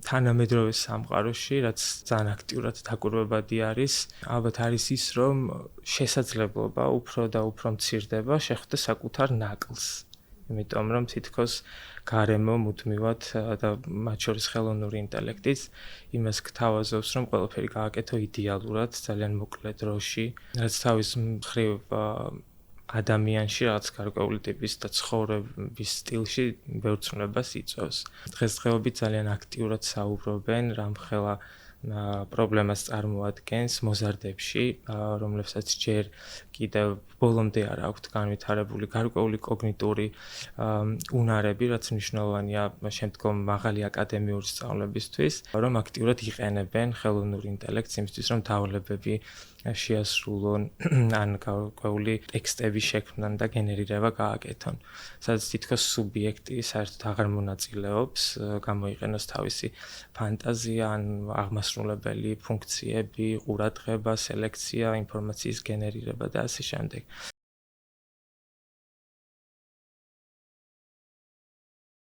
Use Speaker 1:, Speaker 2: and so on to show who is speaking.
Speaker 1: თანამედროვე სამყაროში, რაც ძალიან აქტიურად დაკვირვებადი არის, ალბათ არის ის, რომ შესაძლებლობა უფრო და უფრო მცირდება შეხვდე საკუთარ ნაკლს. იმიტომ რომ თითქოს გარემო მუდმივად და მათ შორის ხელოვნური ინტელექტიც იმას გთავაზობს, რომ ყველაფერი გააკეთო იდეალურად, ძალიან მოკლე დროში, რაც თავის მხრივ ადამიანში რაღაც გარკვეული ტიპის და ცხოვრების სტილში ბევრ ცვლილებას იწვევს. დღესდღეობით ძალიან აქტიურად საუბრობენ რამხელა პრობლემას წარმოადგენს მოზარდებში, რომლებსაც ჯერ კიდევ ბოლომდე არ აქვთ განვითარებული გარკვეული კოგნიტური უნარები, რაც მნიშვნელოვანია შემდგომ მაღალი აკადემიური სწავლებისთვის, რომ აქტიურად იყენებენ ხელოვნურ ინტელექტს იმისთვის, რომ დავალებები შეასრულონ ან გარკვეული ტექსტების შექმნან და გენერირება გააკეთონ. სადაც თითქოს სუბიექტი საერთოდ აღარ მონაწილეობს, გამოიყენოს თავისი ფანტაზია ან აღმასრულებელი ფუნქციები, ყურადღება, სელექცია, ინფორმაციის გენერირება და ასე შემდეგ.